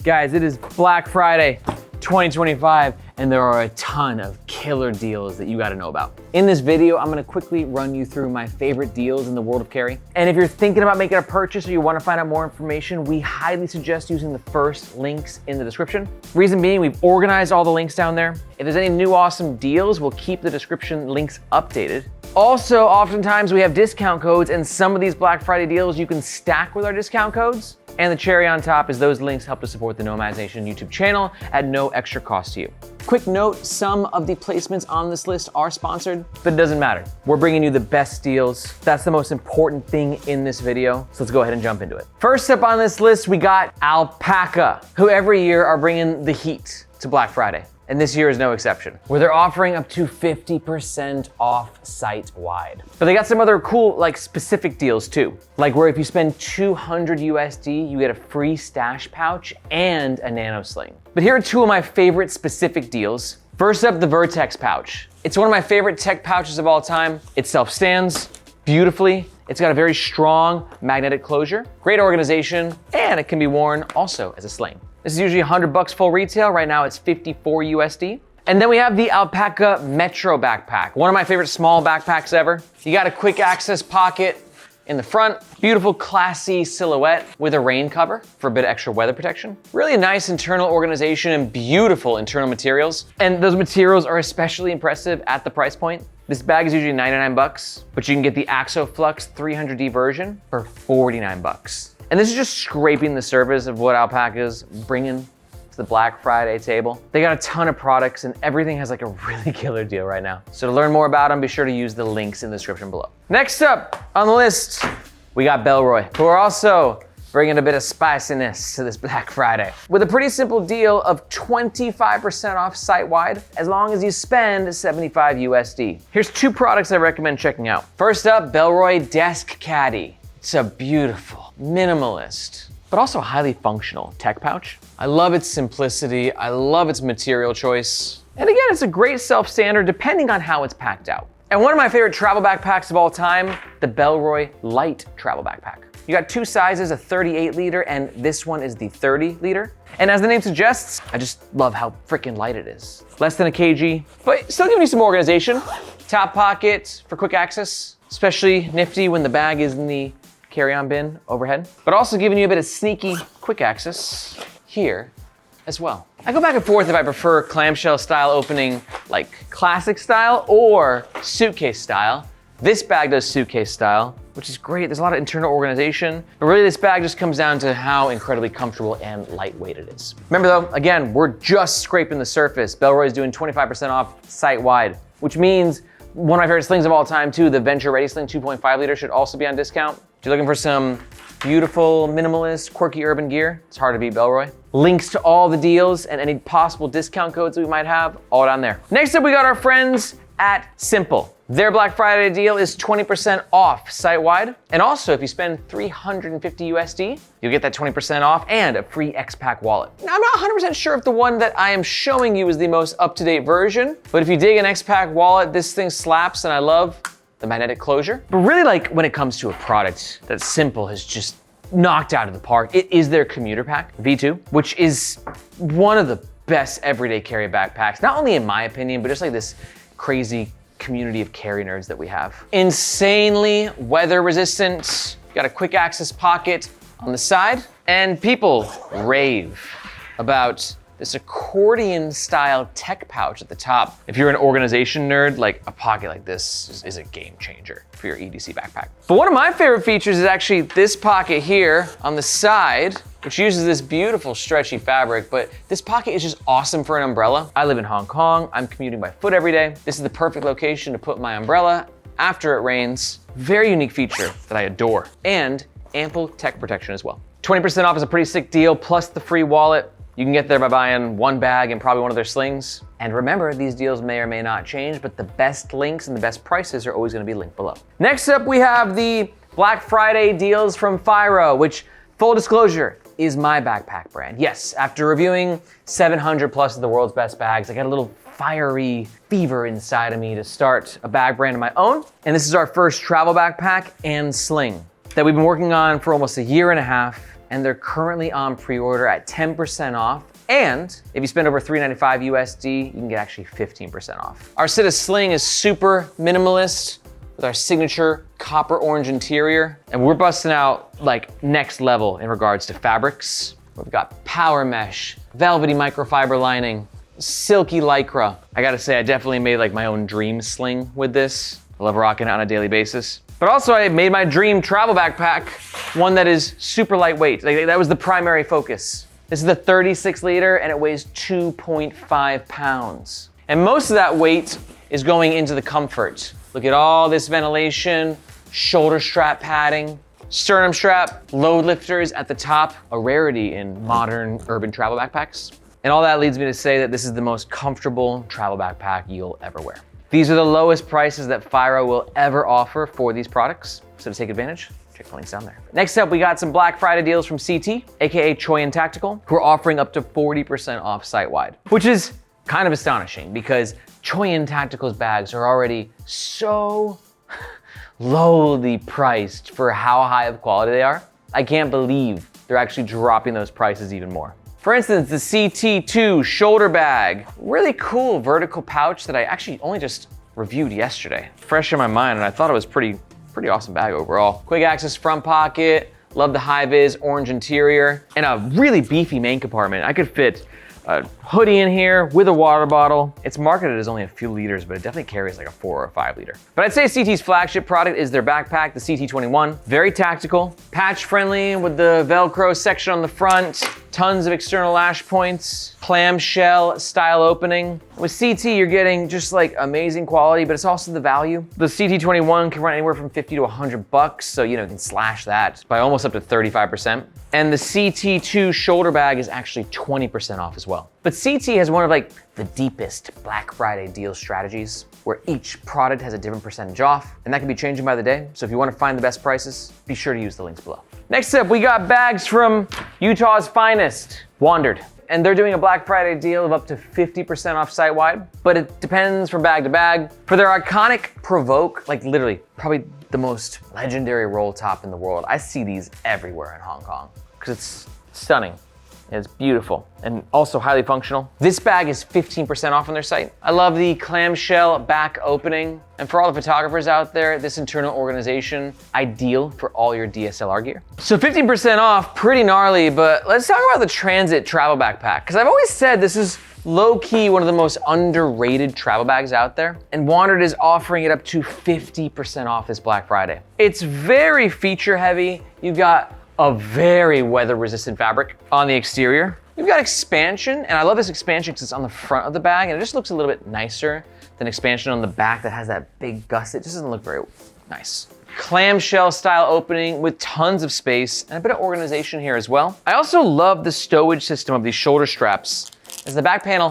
Guys, it is Black Friday 2025, and there are a ton of killer deals that you gotta know about. In this video, I'm gonna quickly run you through my favorite deals in the world of carry. And if you're thinking about making a purchase or you wanna find out more information, we highly suggest using the first links in the description. Reason being, we've organized all the links down there. If there's any new awesome deals, we'll keep the description links updated. Also, oftentimes we have discount codes, and some of these Black Friday deals you can stack with our discount codes. And the cherry on top is those links help to support the Nomads Nation YouTube channel at no extra cost to you. Quick note, some of the placements on this list are sponsored, but it doesn't matter. We're bringing you the best deals. That's the most important thing in this video, so let's go ahead and jump into it. First up on this list, we got Alpaka, who every year are bringing the heat to Black Friday. And this year is no exception, where they're offering up to 50% off site-wide. But they got some other cool, specific deals too. Like where if you spend 200 USD, you get a free stash pouch and a nano sling. But here are two of my favorite specific deals. First up, the Vertex pouch. It's one of my favorite tech pouches of all time. It self-stands beautifully. It's got a very strong magnetic closure, great organization, and it can be worn also as a sling. This is usually $100 full retail. Right now it's 54 USD. And then we have the Alpaka Metro backpack, one of my favorite small backpacks ever. You got a quick access pocket in the front, beautiful classy silhouette with a rain cover for a bit of extra weather protection. Really nice internal organization and beautiful internal materials. And those materials are especially impressive at the price point. This bag is usually 99 bucks, but you can get the AxoFlux 300D version for 49 bucks. And this is just scraping the surface of what Alpaka's bringing to the Black Friday table. They got a ton of products and everything has a really killer deal right now. So to learn more about them, be sure to use the links in the description below. Next up on the list, we got Bellroy, who are also bringing a bit of spiciness to this Black Friday with a pretty simple deal of 25% off site-wide as long as you spend 75 USD. Here's two products I recommend checking out. First up, Bellroy Desk Caddy. It's a beautiful, minimalist, but also highly functional tech pouch. I love its simplicity. I love its material choice. And again, it's a great self-stander depending on how it's packed out. And one of my favorite travel backpacks of all time, the Bellroy Light Travel Backpack. You got two sizes, a 38 liter, and this one is the 30 liter. And as the name suggests, I just love how freaking light it is. Less than a kg, but still giving you some organization. Top pocket for quick access, especially nifty when the bag is in the carry-on bin overhead, but also giving you a bit of sneaky quick access here as well. I go back and forth if I prefer clamshell style opening, like classic style or suitcase style. This bag does suitcase style, which is great. There's a lot of internal organization, but really this bag just comes down to how incredibly comfortable and lightweight it is. Remember though, again, we're just scraping the surface. Bellroy is doing 25% off site-wide, which means one of my favorite slings of all time too, the Venture Ready Sling 2.5 liter should also be on discount. If you're looking for some beautiful, minimalist, quirky urban gear, it's hard to beat Bellroy. Links to all the deals and any possible discount codes we might have, all down there. Next up, we got our friends at Sympl. Their Black Friday deal is 20% off site-wide. And also, if you spend 350 USD, you'll get that 20% off and a free X-Pack wallet. Now, I'm not 100% sure if the one that I am showing you is the most up-to-date version, but if you dig an X-Pack wallet, this thing slaps, and I love the magnetic closure. But really, when it comes to a product that Sympl has just knocked out of the park, it is their commuter pack, V2, which is one of the best everyday carry backpacks, not only in my opinion, but just this crazy community of carry nerds that we have. Insanely weather resistant, got a quick access pocket on the side, and people rave about this accordion style tech pouch at the top. If you're an organization nerd, a pocket like this is a game changer for your EDC backpack. But one of my favorite features is actually this pocket here on the side, which uses this beautiful stretchy fabric, but this pocket is just awesome for an umbrella. I live in Hong Kong, I'm commuting by foot every day. This is the perfect location to put my umbrella after it rains. Very unique feature that I adore, and ample tech protection as well. 20% off is a pretty sick deal, plus the free wallet. You can get there by buying one bag and probably one of their slings. And remember, these deals may or may not change, but the best links and the best prices are always gonna be linked below. Next up, we have the Black Friday deals from Fyro, which, full disclosure, is my backpack brand. Yes, after reviewing 700 plus of the world's best bags, I got a little fiery fever inside of me to start a bag brand of my own. And this is our first travel backpack and sling that we've been working on for almost a year and a half. and they're currently on pre-order at 10% off. And if you spend over $395 USD, you can get actually 15% off. Our set of sling is super minimalist with our signature copper orange interior. And we're busting out like next level in regards to fabrics. We've got power mesh, velvety microfiber lining, silky lycra. I gotta say, I definitely made like my own dream sling with this. I love rocking it on a daily basis. But also I made my dream travel backpack, one that is super lightweight. Like, that was the primary focus. This is the 36 liter and it weighs 2.5 pounds. And most of that weight is going into the comfort. Look at all this ventilation, shoulder strap padding, sternum strap, load lifters at the top, a rarity in modern urban travel backpacks. And all that leads me to say that this is the most comfortable travel backpack you'll ever wear. These are the lowest prices that Fyro will ever offer for these products. So to take advantage, check the links down there. Next up, we got some Black Friday deals from CT, AKA CTactical, who are offering up to 40% off site-wide, which is kind of astonishing because CTactical's bags are already so lowly priced for how high of quality they are. I can't believe they're actually dropping those prices even more. For instance, the CT2 shoulder bag, really cool vertical pouch that I actually only just reviewed yesterday. Fresh in my mind, and I thought it was pretty awesome bag overall. Quick access front pocket, love the high-vis orange interior, and a really beefy main compartment. I could fit a hoodie in here with a water bottle. It's marketed as only a few liters, but it definitely carries like a 4 or 5 liter. But I'd say CT's flagship product is their backpack, the CT21. Very tactical, patch friendly with the Velcro section on the front, tons of external lash points, clamshell style opening. With CT, you're getting just like amazing quality, but it's also the value. The CT21 can run anywhere from 50 to 100 bucks, so you can slash that by almost up to 35%. And the CT2 shoulder bag is actually 20% off as well. But CT has one of like the deepest Black Friday deal strategies where each product has a different percentage off, and that can be changing by the day. So if you want to find the best prices, be sure to use the links below. Next up, we got bags from Utah's finest, Wandrd. And they're doing a Black Friday deal of up to 50% off site-wide, but it depends from bag to bag. For their iconic Provoke, like literally probably the most legendary roll top in the world, I see these everywhere in Hong Kong because it's stunning. It's beautiful and also highly functional. This bag is 15% off on their site. I love the clamshell back opening. And for all the photographers out there, this internal organization, ideal for all your DSLR gear. So 15% off, pretty gnarly, but let's talk about the Transit travel backpack. Because I've always said this is low-key one of the most underrated travel bags out there. And Wandrd is offering it up to 50% off this Black Friday. It's very feature heavy. You've got a very weather-resistant fabric on the exterior. We've got expansion, and I love this expansion because it's on the front of the bag, and it just looks a little bit nicer than expansion on the back that has that big gusset. It just doesn't look very nice. Clamshell style opening with tons of space and a bit of organization here as well. I also love the stowage system of these shoulder straps as the back panel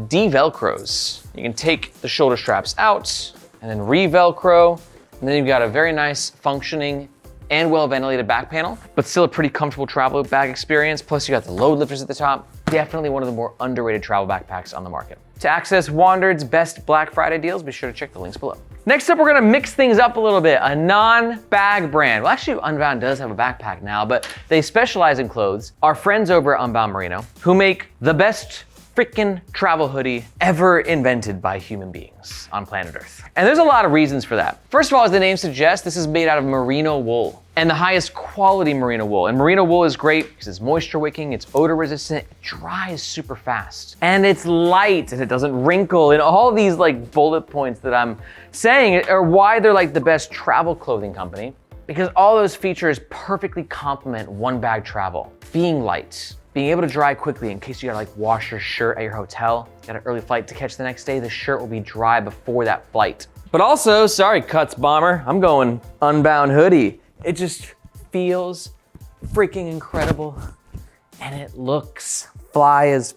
de-velcros. You can take the shoulder straps out and then re-velcro, and then you've got a very nice functioning and well-ventilated back panel, but still a pretty comfortable travel bag experience. Plus you got the load lifters at the top. Definitely one of the more underrated travel backpacks on the market. To access Wandrd's best Black Friday deals, be sure to check the links below. Next up, we're gonna mix things up a little bit. A non-bag brand. Well, actually, Unbound does have a backpack now, but they specialize in clothes. Our friends over at Unbound Merino, who make the best freaking travel hoodie ever invented by human beings on planet Earth. And there's a lot of reasons for that. First of all, as the name suggests, this is made out of merino wool and the highest quality merino wool. And merino wool is great because it's moisture wicking, it's odor resistant, it dries super fast. And it's light and it doesn't wrinkle. And all these like bullet points that I'm saying are why they're like the best travel clothing company, because all those features perfectly complement one bag travel. Being light, being able to dry quickly in case you gotta like wash your shirt at your hotel, got an early flight to catch the next day, the shirt will be dry before that flight. But also, sorry Cuts Bomber, I'm going Unbound hoodie. It just feels freaking incredible and it looks fly as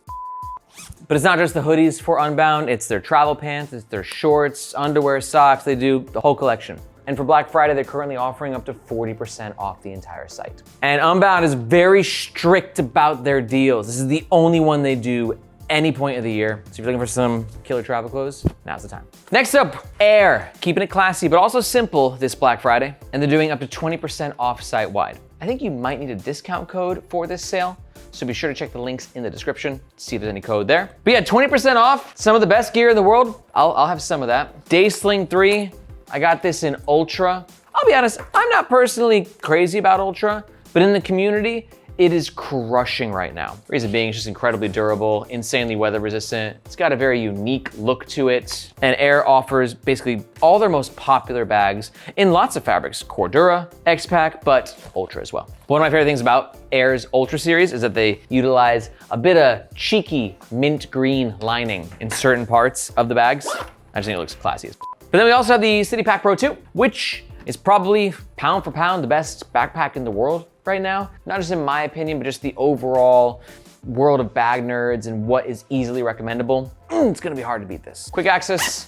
But it's not just the hoodies for Unbound, it's their travel pants, it's their shorts, underwear, socks, they do the whole collection. And for Black Friday, they're currently offering up to 40% off the entire site. And Unbound is very strict about their deals. This is the only one they do any point of the year. So if you're looking for some killer travel clothes, now's the time. Next up, Air. Keeping it classy, but also simple this Black Friday. And they're doing up to 20% off site-wide. I I think you might need a discount code for this sale. So be sure to check the links in the description to see if there's any code there. But yeah, 20% off, some of the best gear in the world. I'll have some of that. Day Sling 3, I got this in Ultra. I'll be honest, I'm not personally crazy about Ultra, but in the community, it is crushing right now. Reason being, it's just incredibly durable, insanely weather resistant. It's got a very unique look to it. And Air offers basically all their most popular bags in lots of fabrics. Cordura, X-Pack, but Ultra as well. One of my favorite things about Air's Ultra series is that they utilize a bit of cheeky mint green lining in certain parts of the bags. I just think it looks classy. But then we also have the CTPack Pro 2, which is probably pound for pound the best backpack in the world right now. Not just in my opinion, but just the overall world of bag nerds and what is easily recommendable. It's gonna be hard to beat this. Quick access,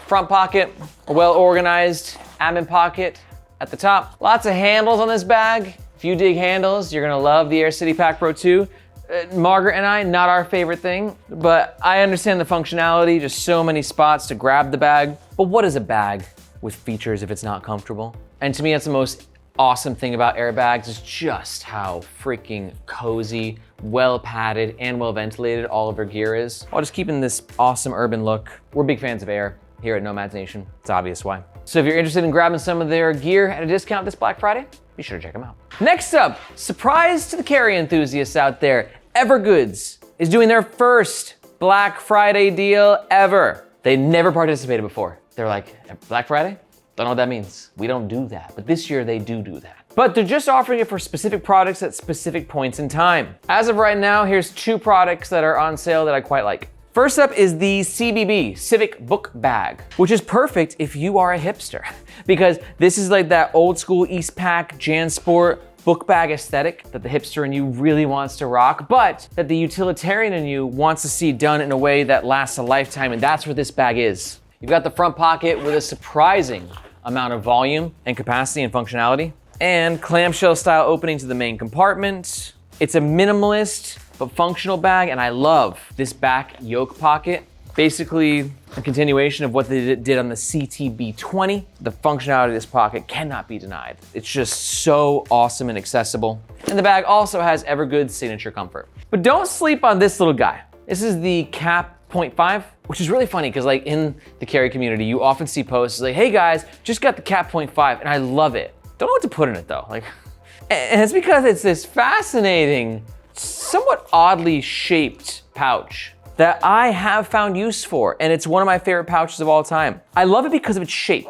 front pocket, a well-organized admin pocket at the top. Lots of handles on this bag. If you dig handles, you're gonna love the Air CTPack Pro 2. Margaret and I, not our favorite thing, but I understand the functionality, just so many spots to grab the bag. But what is a bag with features if it's not comfortable? And to me, that's the most awesome thing about airbags is just how freaking cozy, well padded, and well ventilated all of their gear is, while just keeping this awesome urban look. We're big fans of Air here at Nomads Nation. It's obvious why. So if you're interested in grabbing some of their gear at a discount this Black Friday, be sure to check them out. Next up, surprise to the carry enthusiasts out there, Evergoods is doing their first Black Friday deal ever. They never participated before. They're like, Black Friday? Don't know what that means. We don't do that. But this year they do that. But they're just offering it for specific products at specific points in time. As of right now, here's 2 products that are on sale that I quite like. First up is the CBB, Civic Book Bag, which is perfect if you are a hipster, because this is like that old school Eastpak JanSport book bag aesthetic that the hipster in you really wants to rock, but that the utilitarian in you wants to see done in a way that lasts a lifetime, and that's what this bag is. You've got the front pocket with a surprising amount of volume and capacity and functionality, and clamshell style opening to the main compartment. It's a minimalist but functional bag, and I love this back yoke pocket. Basically a continuation of what they did on the CTB20. The functionality of this pocket cannot be denied. It's just so awesome and accessible. And the bag also has Evergoods signature comfort. But don't sleep on this little guy. This is the Cap 0.5, which is really funny because like in the carry community, you often see posts like, hey guys, just got the Cap 0.5, and I love it. Don't know what to put in it though. And it's because it's this fascinating, somewhat oddly shaped pouch that I have found use for, and it's one of my favorite pouches of all time. I love it because of its shape.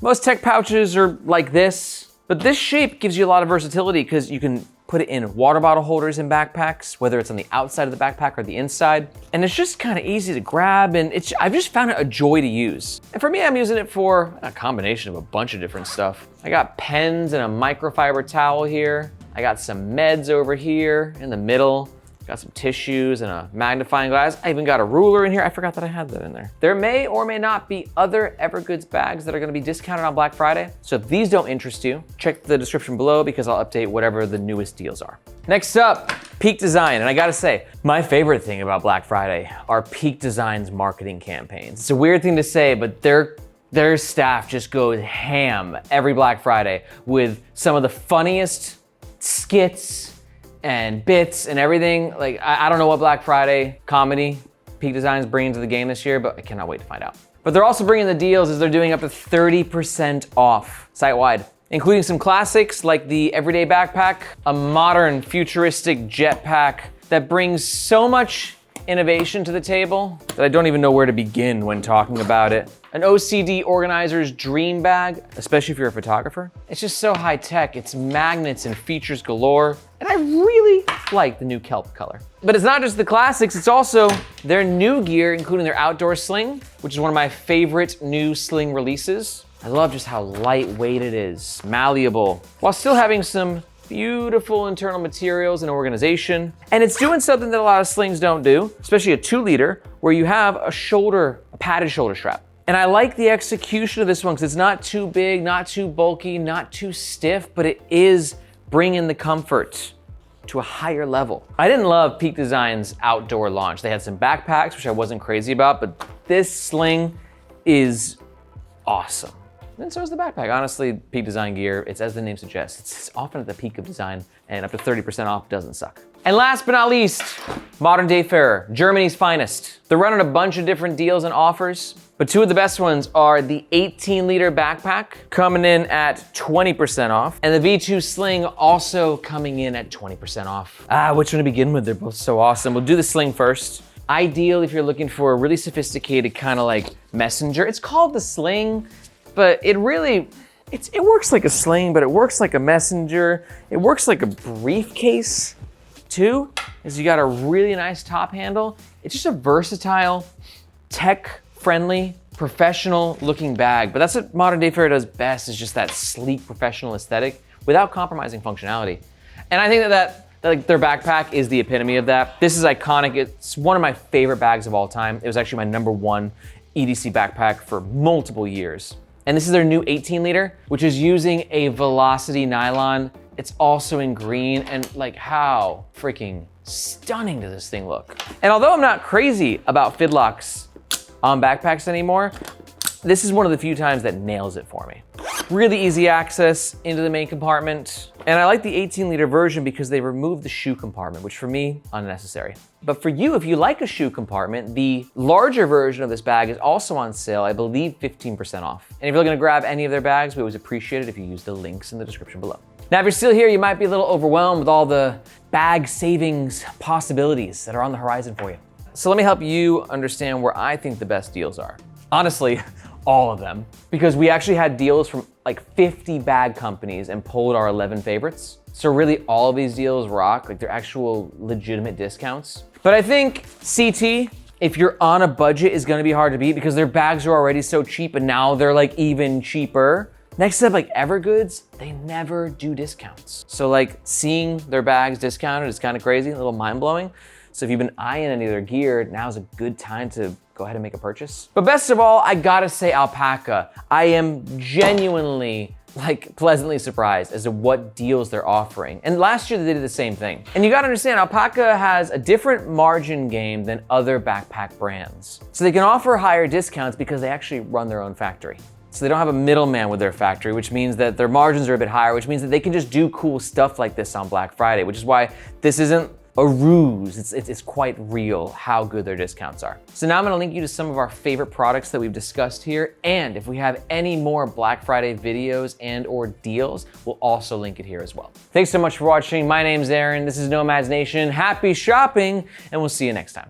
Most tech pouches are like this, but this shape gives you a lot of versatility because you can put it in water bottle holders in backpacks, whether it's on the outside of the backpack or the inside. And it's just kind of easy to grab, and I've just found it a joy to use. And for me, I'm using it for a combination of a bunch of different stuff. I got pens and a microfiber towel here. I got some meds over here in the middle. Got some tissues and a magnifying glass. I even got a ruler in here. I forgot that I had that in there. There may or may not be other Evergoods bags that are gonna be discounted on Black Friday. So if these don't interest you, check the description below because I'll update whatever the newest deals are. Next up, Peak Design. And I gotta say, my favorite thing about Black Friday are Peak Design's marketing campaigns. It's a weird thing to say, but their staff just goes ham every Black Friday with some of the funniest skits and bits and everything. Like, I don't know what Black Friday comedy Peak Design's bringing to the game this year, but I cannot wait to find out. But they're also bringing the deals as they're doing up to 30% off site-wide, including some classics like the everyday backpack, a modern futuristic jetpack that brings so much innovation to the table that I don't even know where to begin when talking about it. An OCD organizer's dream bag, especially if you're a photographer. It's just so high tech. It's magnets and features galore. And I really like the new kelp color. But it's not just the classics, it's also their new gear, including their outdoor sling, which is one of my favorite new sling releases. I love just how lightweight it is, malleable, while still having some beautiful internal materials and organization. And it's doing something that a lot of slings don't do, especially a 2-liter, where you have a padded shoulder strap. And I like the execution of this one because it's not too big, not too bulky, not too stiff, but it is bringing the comfort to a higher level. I didn't love Peak Design's outdoor launch. They had some backpacks, which I wasn't crazy about, but this sling is awesome. and so is the backpack. Honestly, peak design gear, it's as the name suggests, it's often at the peak of design, and up to 30% off doesn't suck. And last but not least, modern Dayfarer, Germany's finest. They're running a bunch of different deals and offers, but two of the best ones are the 18-liter backpack coming in at 20% off, and the V2 sling also coming in at 20% off. Which one to begin with? They're both so awesome. We'll do the sling first. Ideal if you're looking for a really sophisticated kind of like messenger. It's called the sling, but it works like a sling, but it works like a messenger. It works like a briefcase too, is you got a really nice top handle. It's just a versatile, tech-friendly, professional-looking bag. But that's what modern Dayfarer does best, is just that sleek, professional aesthetic without compromising functionality. And I think that like their backpack is the epitome of that. This is iconic. It's one of my favorite bags of all time. It was actually my #1 EDC backpack for multiple years. And this is their new 18-liter, which is using a Velocity nylon. It's also in green, and like, how freaking stunning does this thing look? And although I'm not crazy about fidlocks on backpacks anymore, this is one of the few times that nails it for me. Really easy access into the main compartment. And I like the 18-liter version because they removed the shoe compartment, which for me, unnecessary. But for you, if you like a shoe compartment, the larger version of this bag is also on sale, I believe 15% off. And if you're looking to grab any of their bags, we always appreciate it if you use the links in the description below. Now, if you're still here, you might be a little overwhelmed with all the bag savings possibilities that are on the horizon for you. So let me help you understand where I think the best deals are. Honestly, all of them, because we actually had deals from like 50 bag companies and pulled our 11 favorites. So really all of these deals rock, like they're actual legitimate discounts. But I think CT, if you're on a budget, is gonna be hard to beat because their bags are already so cheap and now they're like even cheaper. Next up, like Evergoods, they never do discounts. So like seeing their bags discounted is kind of crazy, a little mind blowing. So if you've been eyeing any of their gear, now's a good time to go ahead and make a purchase. But best of all, I gotta say Alpaka. I am genuinely like pleasantly surprised as to what deals they're offering. And last year they did the same thing. And you gotta understand, Alpaka has a different margin game than other backpack brands. So they can offer higher discounts because they actually run their own factory. So they don't have a middleman with their factory, which means that their margins are a bit higher, which means that they can just do cool stuff like this on Black Friday, which is why this isn't a ruse. It's quite real how good their discounts are. So now I'm gonna link you to some of our favorite products that we've discussed here. And if we have any more Black Friday videos and or deals, we'll also link it here as well. Thanks so much for watching. My name's Aaron. This is Nomads Nation. Happy shopping, and we'll see you next time.